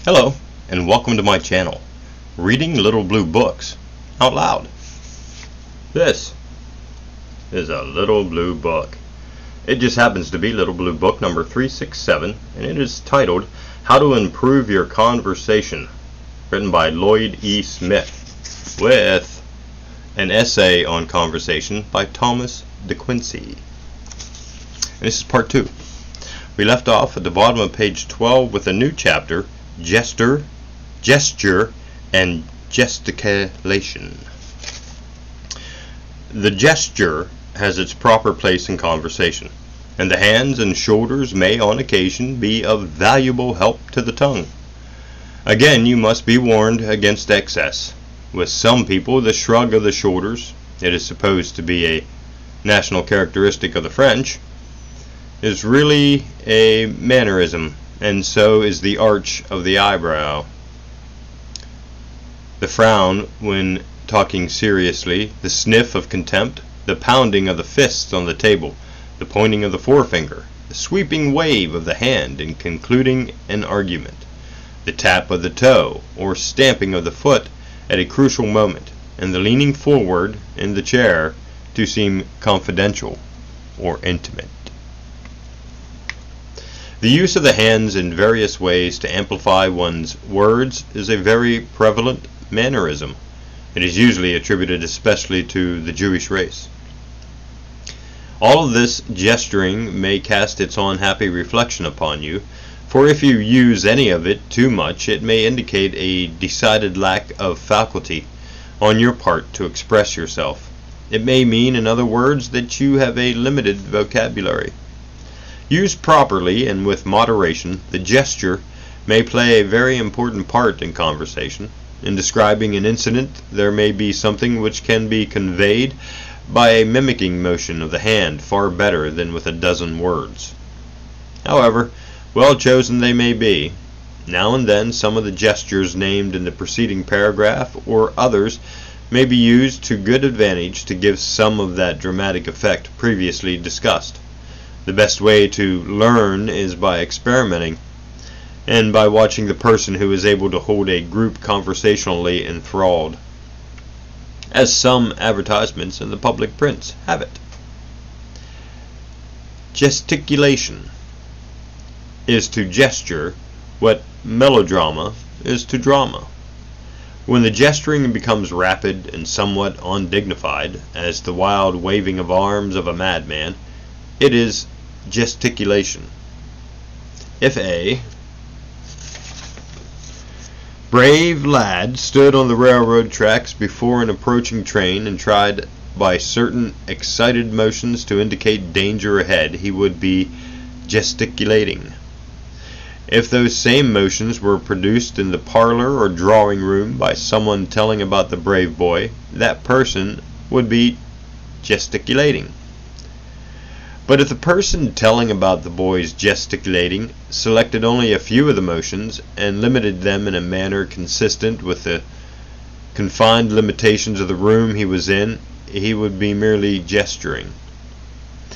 Hello, and welcome to my channel, Reading Little Blue Books Out Loud. This is a little blue book. It just happens to be Little Blue Book number 367, and it is titled How to Improve Your Conversation, written by Lloyd E. Smith, with an essay on conversation by Thomas De Quincey. And this is part 2. We left off at the bottom of page 12 with a new chapter, Jester, Gesture, and Gesticulation. The gesture has its proper place in conversation, and the hands and shoulders may on occasion be of valuable help to the tongue. Again, you must be warned against excess. With some people, the shrug of the shoulders, it is supposed to be a national characteristic of the French, is really a mannerism, and so is the arch of the eyebrow. The frown when talking seriously, the sniff of contempt, the pounding of the fists on the table, the pointing of the forefinger, the sweeping wave of the hand in concluding an argument, the tap of the toe or stamping of the foot at a crucial moment, and the leaning forward in the chair to seem confidential or intimate. The use of the hands in various ways to amplify one's words is a very prevalent mannerism. It is usually attributed especially to the Jewish race. All of this gesturing may cast its unhappy reflection upon you, for if you use any of it too much, it may indicate a decided lack of faculty on your part to express yourself. It may mean, in other words, that you have a limited vocabulary. Used properly and with moderation, the gesture may play a very important part in conversation. In describing an incident, there may be something which can be conveyed by a mimicking motion of the hand far better than with a dozen words. However well chosen they may be, now and then some of the gestures named in the preceding paragraph or others may be used to good advantage to give some of that dramatic effect previously discussed. The best way to learn is by experimenting, and by watching the person who is able to hold a group conversationally enthralled, as some advertisements in the public prints have it. Gesticulation is to gesture what melodrama is to drama. When the gesturing becomes rapid and somewhat undignified, as the wild waving of arms of a madman, it is gesticulation. If a brave lad stood on the railroad tracks before an approaching train and tried by certain excited motions to indicate danger ahead, he would be gesticulating. If those same motions were produced in the parlor or drawing room by someone telling about the brave boy, that person would be gesticulating. But if the person telling about the boy's gesticulating selected only a few of the motions and limited them in a manner consistent with the confined limitations of the room he was in, he would be merely gesturing,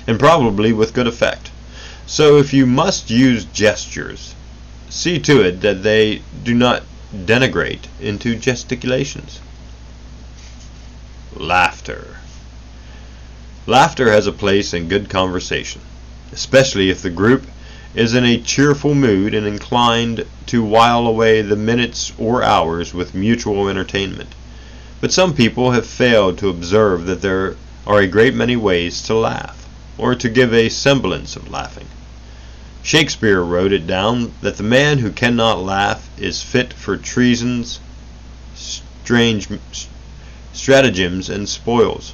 and probably with good effect. So if you must use gestures, see to it that they do not degenerate into gesticulations. Laughter. Laughter has a place in good conversation, especially if the group is in a cheerful mood and inclined to while away the minutes or hours with mutual entertainment. But some people have failed to observe that there are a great many ways to laugh, or to give a semblance of laughing. Shakespeare wrote it down that the man who cannot laugh is fit for treasons, strange stratagems, and spoils.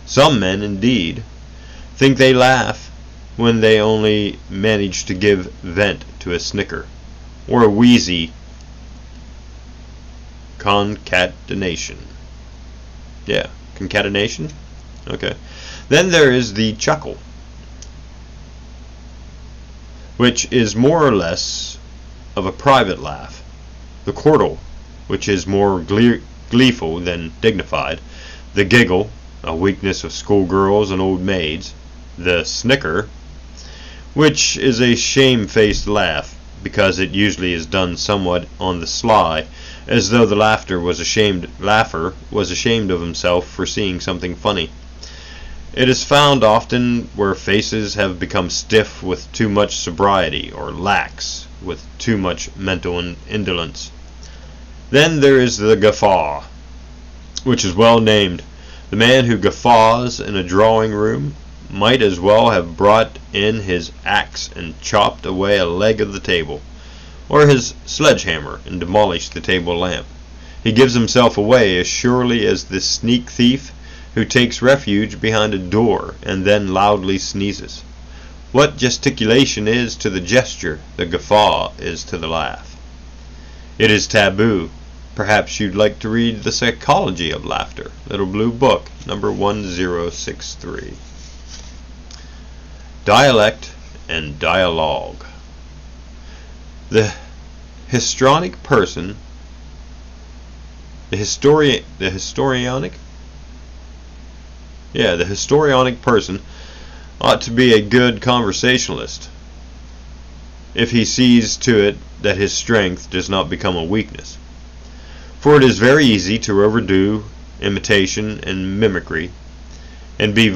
Some men, indeed, think they laugh when they only manage to give vent to a snicker, or a wheezy concatenation. Yeah, concatenation? Okay. Then there is the chuckle, which is more or less of a private laugh. The chortle, which is more gleeful than dignified. The giggle, a weakness of schoolgirls and old maids. The snicker, which is a shamefaced laugh, because it usually is done somewhat on the sly, as though the laugher was ashamed of himself for seeing something funny. It is found often where faces have become stiff with too much sobriety, or lax with too much mental indolence. Then there is the guffaw, which is well named. The man who guffaws in a drawing room might as well have brought in his axe and chopped away a leg of the table, or his sledgehammer and demolished the table lamp. He gives himself away as surely as the sneak thief who takes refuge behind a door and then loudly sneezes. What gesticulation is to the gesture, the guffaw is to the laugh. It is taboo. Perhaps you'd like to read The Psychology of Laughter, Little Blue Book, number 1063. Dialect and dialogue. The histrionic person, the histrionic person ought to be a good conversationalist, if he sees to it that his strength does not become a weakness. For it is very easy to overdo imitation and mimicry, and be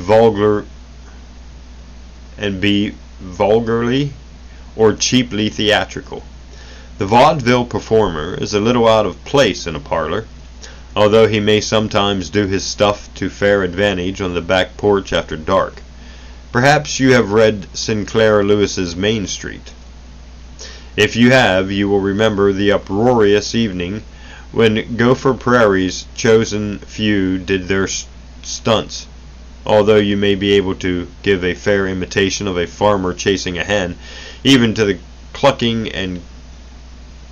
vulgarly or cheaply theatrical. The vaudeville performer is a little out of place in a parlor, although he may sometimes do his stuff to fair advantage on the back porch after dark. Perhaps you have read Sinclair Lewis's Main Street. If you have, you will remember the uproarious evening when Gopher Prairie's chosen few did their stunts. Although you may be able to give a fair imitation of a farmer chasing a hen, even to the clucking and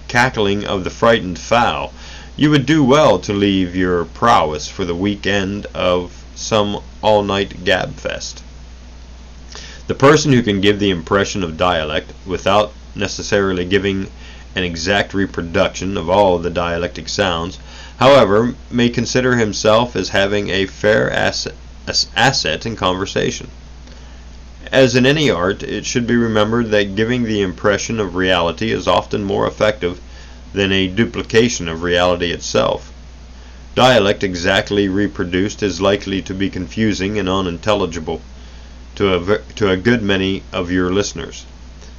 cackling of the frightened fowl, you would do well to leave your prowess for the week end of some all-night gab-fest. The person who can give the impression of dialect without necessarily giving an exact reproduction of all the dialectic sounds, however, may consider himself as having a fair asset in conversation. As in any art, it should be remembered that giving the impression of reality is often more effective than a duplication of reality itself. Dialect exactly reproduced is likely to be confusing and unintelligible to a good many of your listeners.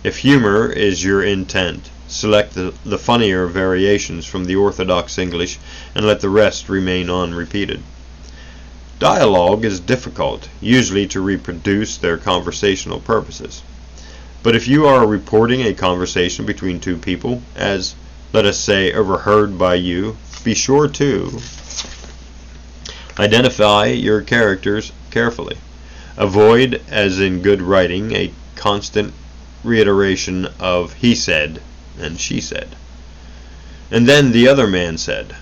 If humor is your intent, select the funnier variations from the orthodox English and let the rest remain unrepeated. Dialogue is difficult, usually to reproduce their conversational purposes. But if you are reporting a conversation between two people, as, let us say, overheard by you, be sure to identify your characters carefully. Avoid, as in good writing, a constant reiteration of he said and she said, and then the other man said.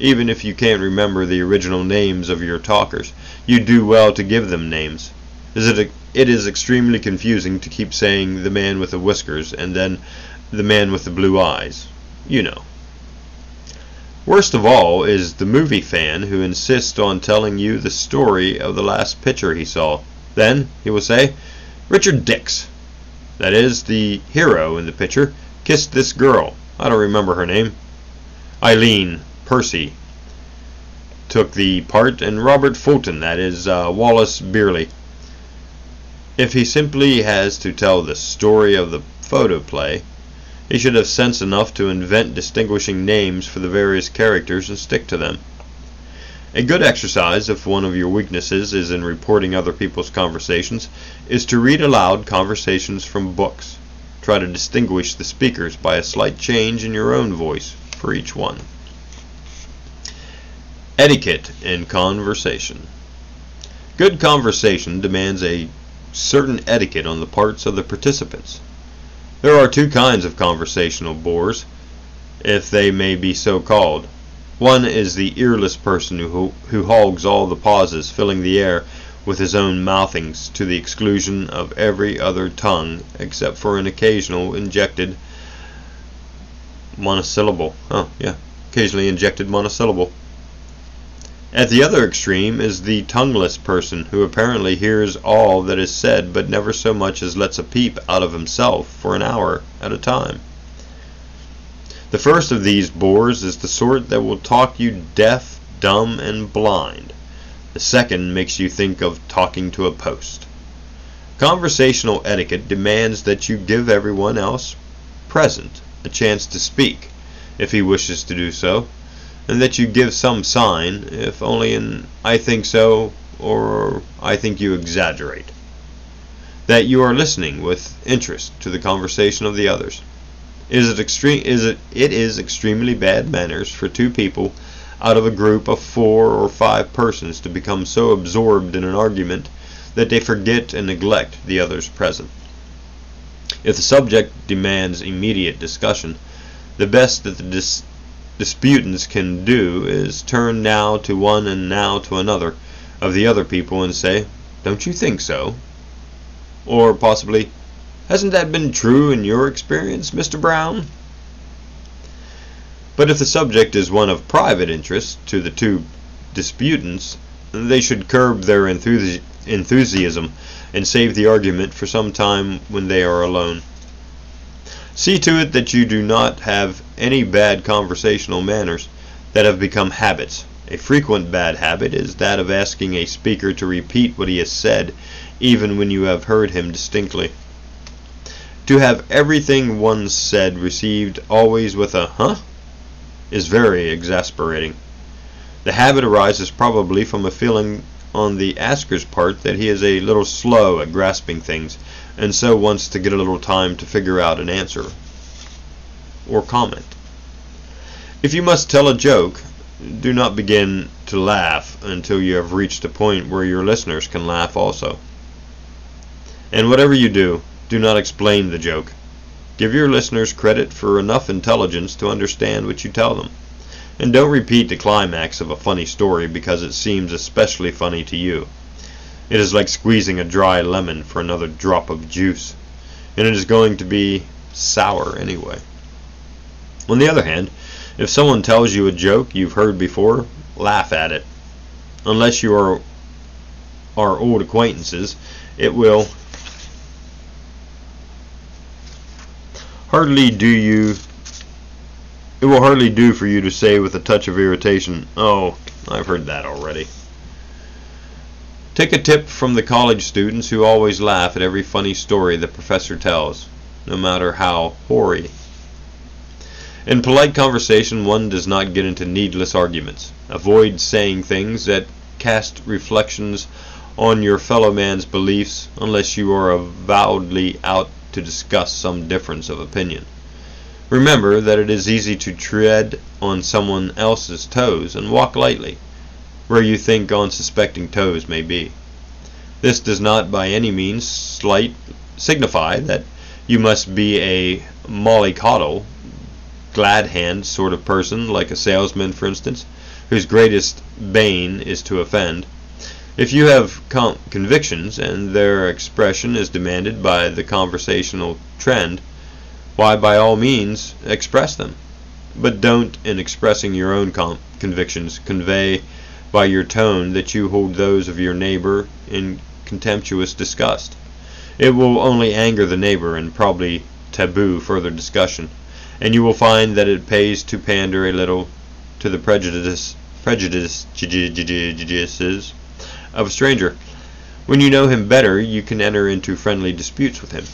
Even if you can't remember the original names of your talkers, you do well to give them names. It is extremely confusing to keep saying the man with the whiskers and then the man with the blue eyes. You know. Worst of all is the movie fan who insists on telling you the story of the last picture he saw. Then he will say, Richard Dix, that is, the hero in the picture, kissed this girl. I don't remember her name. Eileen Percy took the part, and Robert Fulton, that is, Wallace Beerley. If he simply has to tell the story of the photoplay, he should have sense enough to invent distinguishing names for the various characters and stick to them. A good exercise, if one of your weaknesses is in reporting other people's conversations, is to read aloud conversations from books. Try to distinguish the speakers by a slight change in your own voice for each one. Etiquette in conversation. Good conversation demands a certain etiquette on the parts of the participants. There are two kinds of conversational bores, if they may be so called. One is the earless person who hogs all the pauses, filling the air with his own mouthings to the exclusion of every other tongue except for an occasional injected monosyllable. Occasionally injected monosyllable. At the other extreme is the tongueless person who apparently hears all that is said but never so much as lets a peep out of himself for an hour at a time. The first of these bores is the sort that will talk you deaf, dumb, and blind. The second makes you think of talking to a post. Conversational etiquette demands that you give everyone else present a chance to speak, if he wishes to do so, and that you give some sign, if only an "I think so" or "I think you exaggerate," that you are listening with interest to the conversation of the others. It is extremely bad manners for two people out of a group of 4 or 5 persons to become so absorbed in an argument that they forget and neglect the others present. If the subject demands immediate discussion, the best that the disputants can do is turn now to one and now to another of the other people and say, "Don't you think so?" Or possibly, "Hasn't that been true in your experience, Mr. Brown?" But if the subject is one of private interest to the two disputants, they should curb their enthusiasm and save the argument for some time when they are alone. See to it that you do not have any bad conversational manners that have become habits. A frequent bad habit is that of asking a speaker to repeat what he has said, even when you have heard him distinctly. To have everything once said received always with a "huh?" is very exasperating. The habit arises probably from a feeling on the asker's part that he is a little slow at grasping things, and so wants to get a little time to figure out an answer or comment. If you must tell a joke, do not begin to laugh until you have reached a point where your listeners can laugh also. And whatever you do, do not explain the joke. Give your listeners credit for enough intelligence to understand what you tell them. And don't repeat the climax of a funny story because it seems especially funny to you. It is like squeezing a dry lemon for another drop of juice, and it is going to be sour anyway. On the other hand, if someone tells you a joke you've heard before, laugh at it. Unless you are old acquaintances, it will hardly do for you to say with a touch of irritation, "Oh, I've heard that already." Take a tip from the college students who always laugh at every funny story the professor tells, no matter how hoary. In polite conversation, one does not get into needless arguments. Avoid saying things that cast reflections on your fellow man's beliefs unless you are avowedly out to discuss some difference of opinion. Remember that it is easy to tread on someone else's toes and walk lightly where you think unsuspecting toes may be. This does not by any means signify that you must be a mollycoddle, glad-hand sort of person, like a salesman, for instance, whose greatest bane is to offend. If you have convictions and their expression is demanded by the conversational trend, why, by all means, express them. But don't, in expressing your own convictions, convey by your tone that you hold those of your neighbor in contemptuous disgust. It will only anger the neighbor and probably taboo further discussion, and you will find that it pays to pander a little to the prejudices of a stranger. When you know him better, you can enter into friendly disputes with him.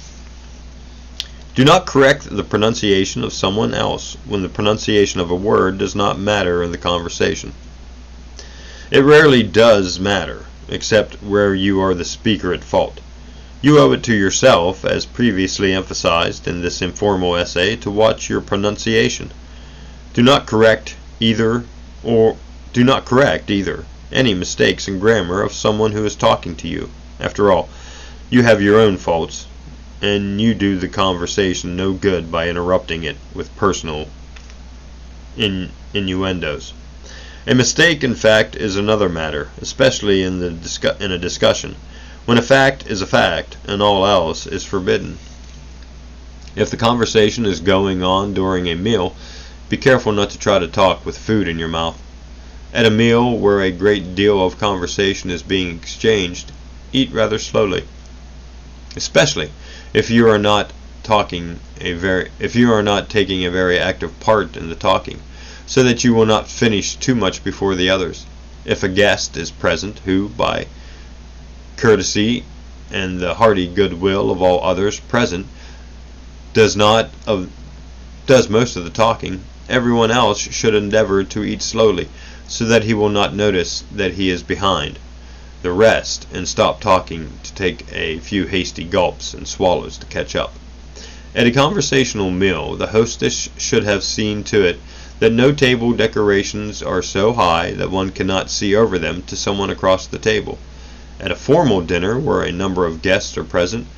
Do not correct the pronunciation of someone else when the pronunciation of a word does not matter in the conversation. It rarely does matter, except where you are the speaker at fault. You owe it to yourself, as previously emphasized in this informal essay, to watch your pronunciation. Do not correct either any mistakes in grammar of someone who is talking to you. After all, you have your own faults, and you do the conversation no good by interrupting it with personal innuendos. A mistake, in fact, is another matter, especially in a discussion, when a fact is a fact and all else is forbidden. If the conversation is going on during a meal, be careful not to try to talk with food in your mouth. At a meal where a great deal of conversation is being exchanged, eat rather slowly, especially if you are not taking a very active part in the talking, so that you will not finish too much before the others. If a guest is present who, by courtesy and the hearty goodwill of all others present, does most of the talking, everyone else should endeavor to eat slowly, so that he will not notice that he is behind the rest, and stop talking to take a few hasty gulps and swallows to catch up. At a conversational meal, the hostess should have seen to it that no table decorations are so high that one cannot see over them to someone across the table. At a formal dinner where a number of guests are present,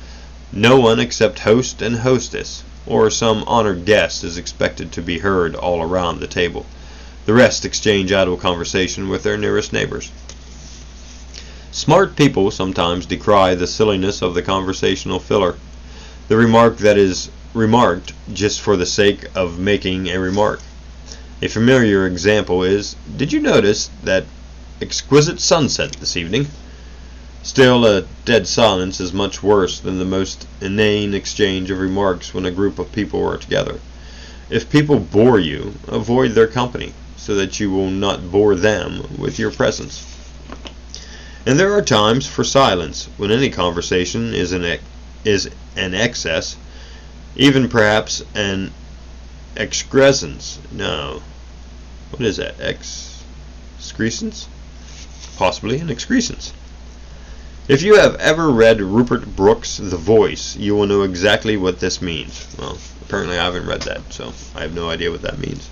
no one except host and hostess or some honored guest is expected to be heard all around the table. The rest exchange idle conversation with their nearest neighbors. Smart people sometimes decry the silliness of the conversational filler, the remark that is remarked just for the sake of making a remark. A familiar example is, "Did you notice that exquisite sunset this evening?" Still, a dead silence is much worse than the most inane exchange of remarks when a group of people are together. If people bore you, avoid their company, so that you will not bore them with your presence. And there are times for silence, when any conversation is an excess, even perhaps an excrescence. No. What is that? Excrescence? Possibly an excrescence. If you have ever read Rupert Brooke's The Voice, you will know exactly what this means. Well, apparently I haven't read that, so I have no idea what that means.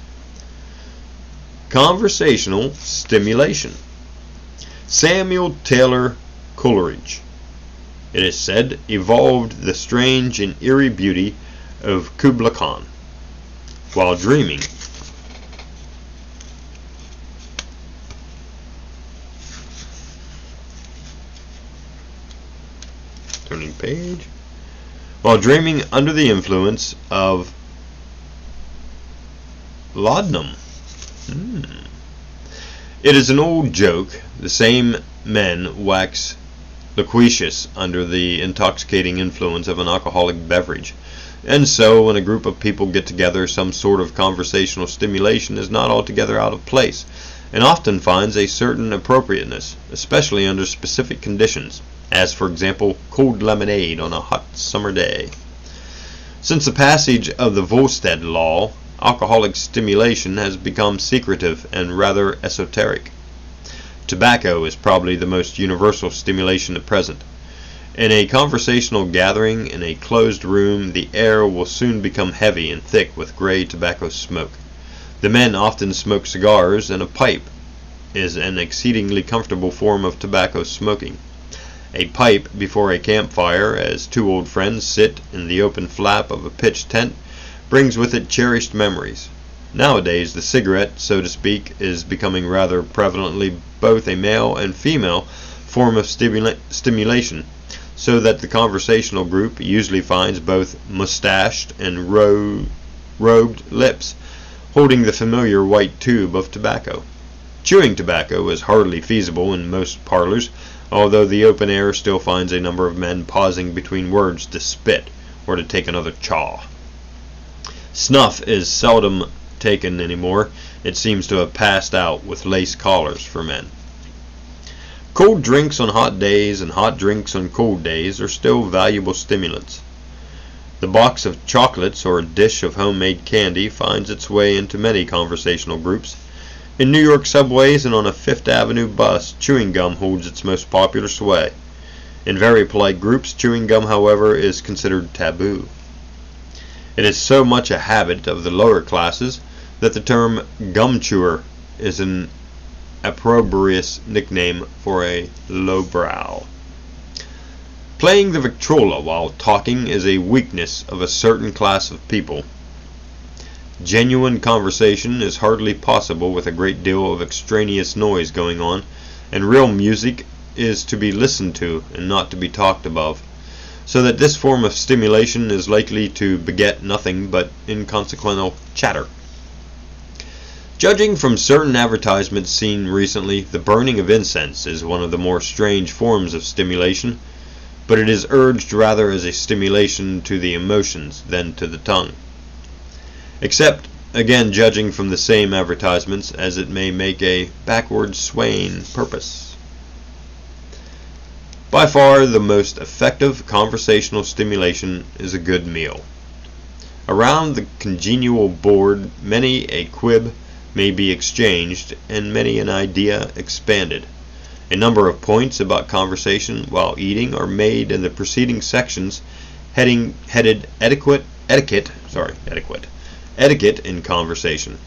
Conversational stimulation. Samuel Taylor Coleridge, it is said, evolved the strange and eerie beauty of Kubla Khan. While dreaming, turning page, while dreaming under the influence of laudanum. It is an old joke. The same men wax loquacious under the intoxicating influence of an alcoholic beverage. And so, when a group of people get together, some sort of conversational stimulation is not altogether out of place, and often finds a certain appropriateness, especially under specific conditions, as for example, cold lemonade on a hot summer day. Since the passage of the Volstead Law, alcoholic stimulation has become secretive and rather esoteric. Tobacco is probably the most universal stimulation at present. In a conversational gathering in a closed room, the air will soon become heavy and thick with gray tobacco smoke. The men often smoke cigars, and a pipe is an exceedingly comfortable form of tobacco smoking. A pipe before a campfire, as two old friends sit in the open flap of a pitched tent, brings with it cherished memories. Nowadays, the cigarette, so to speak, is becoming rather prevalently both a male and female form of stimulation, so that the conversational group usually finds both mustached and robed lips holding the familiar white tube of tobacco. Chewing tobacco is hardly feasible in most parlors, although the open air still finds a number of men pausing between words to spit or to take another chaw. Snuff is seldom taken anymore. It seems to have passed out with lace collars for men. Cold drinks on hot days and hot drinks on cold days are still valuable stimulants. The box of chocolates or a dish of homemade candy finds its way into many conversational groups. In New York subways and on a Fifth Avenue bus, chewing gum holds its most popular sway. In very polite groups, chewing gum, however, is considered taboo. It is so much a habit of the lower classes that the term gum chewer is an opprobrious nickname for a lowbrow. Playing the Victrola while talking is a weakness of a certain class of people. Genuine conversation is hardly possible with a great deal of extraneous noise going on, and real music is to be listened to and not to be talked above, so that this form of stimulation is likely to beget nothing but inconsequential chatter. Judging from certain advertisements seen recently, the burning of incense is one of the more strange forms of stimulation. but it is urged rather as a stimulation to the emotions than to the tongue. Except, again judging from the same advertisements, as it may make a backward swaying purpose. By far the most effective conversational stimulation is a good meal. Around the congenial board many a quib may be exchanged and many an idea expanded. A number of points about conversation while eating are made in the preceding sections headed etiquette in conversation.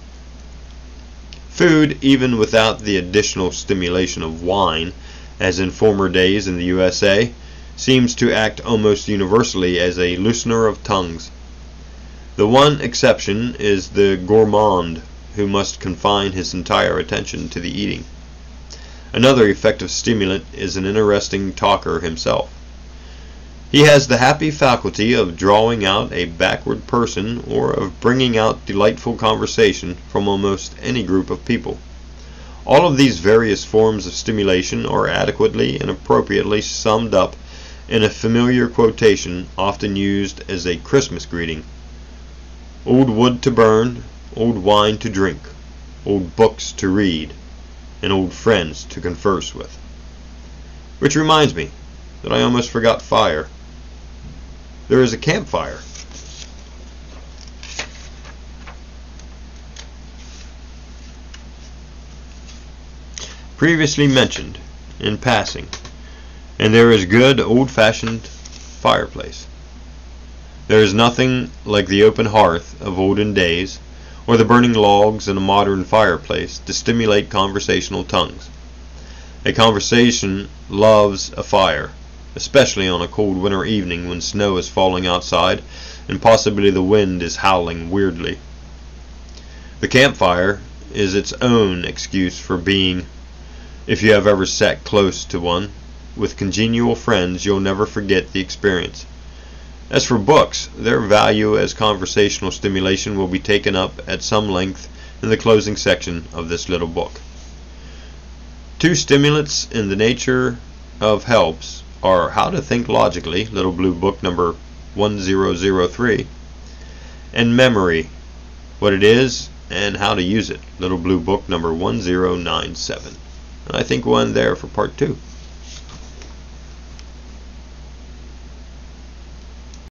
Food, even without the additional stimulation of wine, as in former days in the USA, seems to act almost universally as a loosener of tongues. The one exception is the gourmand, who must confine his entire attention to the eating. Another effective stimulant is an interesting talker himself. He has the happy faculty of drawing out a backward person or of bringing out delightful conversation from almost any group of people. All of these various forms of stimulation are adequately and appropriately summed up in a familiar quotation often used as a Christmas greeting. Old wood to burn, old wine to drink, old books to read, and old friends to converse with. Which reminds me that I almost forgot fire. There is a campfire. Previously mentioned in passing, and there is good old-fashioned fireplace. There is nothing like the open hearth of olden days, or the burning logs in a modern fireplace, to stimulate conversational tongues. A conversation loves a fire, especially on a cold winter evening when snow is falling outside and possibly the wind is howling weirdly. The campfire is its own excuse for being. If you have ever sat close to one with congenial friends, you'll never forget the experience. As for books, their value as conversational stimulation will be taken up at some length in the closing section of this little book. Two stimulants in the nature of helps are How to Think Logically, Little Blue Book number 1003, and Memory, What It Is and How to Use It, Little Blue Book number 1097. And I think we'll end there for part 2.